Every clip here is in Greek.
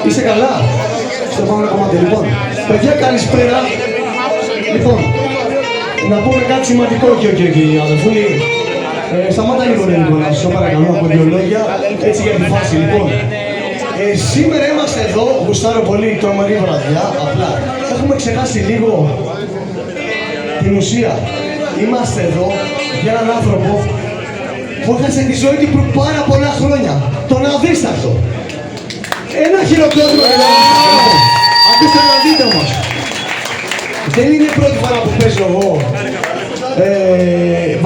Είσαι καλά? Στο επόμενο κομμάτι, λοιπόν. Παιδιά, καλησπέρα. Λοιπόν, να πούμε κάτι σημαντικό και αδερφούλη. Σταμάτα λίγο ρε Νικόλα, σας παρακαλώ από δύο λόγια, έτσι για τη φάση. Λοιπόν, σήμερα είμαστε εδώ, γουστάρω πολύ, τρομερή βραδιά, απλά έχουμε ξεχάσει λίγο την ουσία. Είμαστε εδώ για έναν άνθρωπο που έχασε τη ζωή του πριν πάρα πολλά χρόνια, τον αδίστακτο. Ένα χειροκρότημα για τον αδίστακτο. Ακούστε να δείτε όμως. Δεν είναι η πρώτη φορά που παίζω εγώ.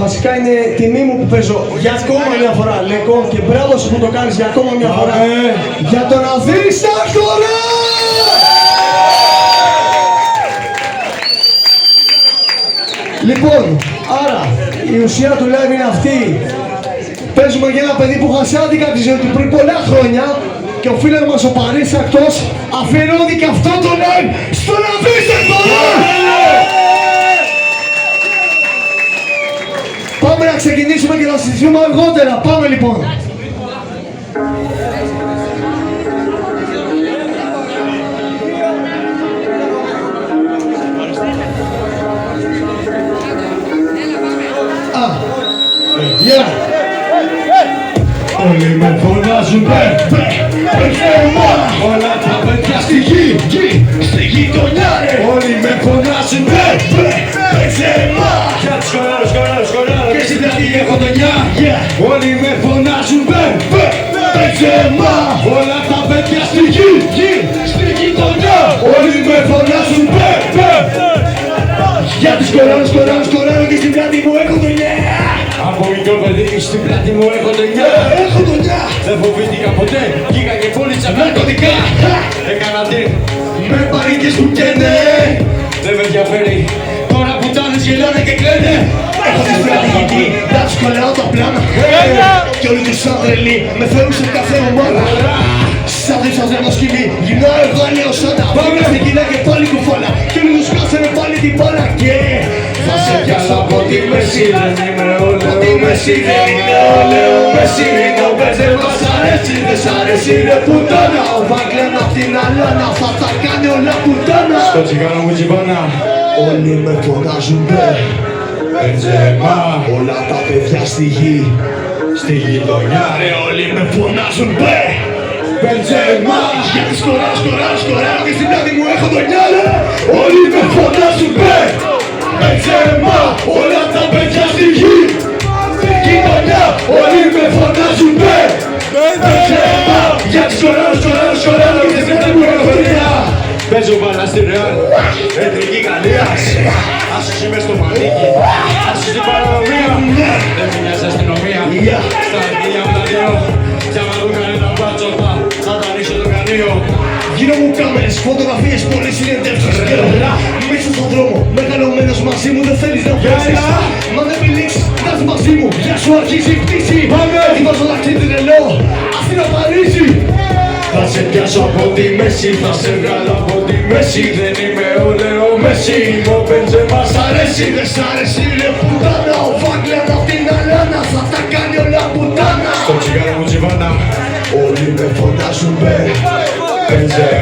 Βασικά είναι τιμή μου που παίζω για ακόμα μια φορά, Λέκο, και μπράβο σου που το κάνεις για ακόμα μια φορά. Για τον αδίστακτο, ρε! Λοιπόν, άρα η ουσία του live είναι αυτή. Παίζουμε για ένα παιδί που χάσε άδικα τη ζωή του πριν πολλά χρόνια και ο φίλος μας ο Παρίστακτος αφιερώνει και αυτό το live στον αδίστακτο! Πάμε να ξεκινήσουμε και να συζητήσουμε αργότερα. Πάμε λοιπόν. Όλοι με φωνάζουν Μπenzema. Όλα τα παιδιά στη γη, στη γειτονιά ρε. Όλοι με φωνάζουν Μπenzema. Για τους σκοράρους και στην πλάτη έχω το νιά. Όλοι με φωνάζουν Μπenzema. Όλα τα παιδιά στη γη, στη γειτονιά. Όλοι με φωνάζουν για τους σκοράρους και στην πλάτη μου έχω το νιά. Από μικρό παιδί στην πλάτη μου έχω το νιά. Έχω το νιά. Δεν φοβήθηκα ποτέ, βγήκα και πούλησα ναρκωτικά. Έκανα τι, με παρήκες που καίνε. Δεν με ενδιαφέρει, τώρα πουτάνες γελάνε και κλαίνε. Έχω τη στρατηγική, να τους κολλάω τα πλάνα. Κι όλοι τους σαν τρελοί, με φέρουν σε καφέ ομάδα. Σαν δίψα ζέρνο σκυλί, γυρνάω εγώ λέω σαν τα πάμε στην κοινά και πάλι κουφάλα. Κι όλοι τους κάσανε πάλι την μπάλα και θα σε πιάσω από τη μέση. Δεν είμαι όλο μέση, δεν είναι όλο μέση. Είναι ο Μπenzema, σ' αρέσει, δεν σ' αρέσει ρε πουτάνα. Ο Βαγκλέν απ' την αλάνα, θα τα κάνει όλα πουτάνα. Στο τσιγάρο μου τσιμπάνα, όλοι με φωνάζουν Μπenzema. Όλα τα παιδιά στη γη, στη γειτονιά ρε. Όλοι με φωνάζουν Μπenzema. Γιατί σκοράρω και στην πλάτη μου έχω το νιάλε. Όλοι με φωνάζουν Μπenzema. Όλα τα παιδιά στη γη, στη γειτονιά. Όλοι με φωνάζουν Μπenzema. Γιατί σκοράρω και στην πλάτη μου έχω το νιά. Παίζω μπάλα στη Ρεάλ, εθνική Γαλλίας. Άσους είμαι στο μανίκι, άσους στην παρανομία. Δεν με νοιάζει αστυνομία, στα αρχίδια μου τα δύο. Κι άμα του κάνει τα μπάτσοπα, θα τα ρίξω το κρανίο. Γύρω μου κάμερες, φωτογραφίες, πολλές συνεντεύξεις. Μέσα στον δρόμο, μεγαλωμένος μαζί μου, δεν θέλεις να παίξεις. Μα δεν μιλήσεις, κοιτάς μαζί μου, για σου αρχίζει η πτήση. Ετοιμάζω να ξεντρελώ, Αθήνα Παρίσι. Θα σε πιάσω από τη μέση, θα σε βγάλω από τη μέση. Δεν είμαι ο Λέο Μέση, είμαι ο Μπεντζεμά. Σ' αρέσει, δεν σ' αρέσει ρε πουτάνα. Ο Βαγκλέν απ' την αλάνα, θα τα κάνει όλα πουτάνα. Στο τσιγάρο μου τσιβάνα, όλοι με φωνάζουν Μπεντζεμά.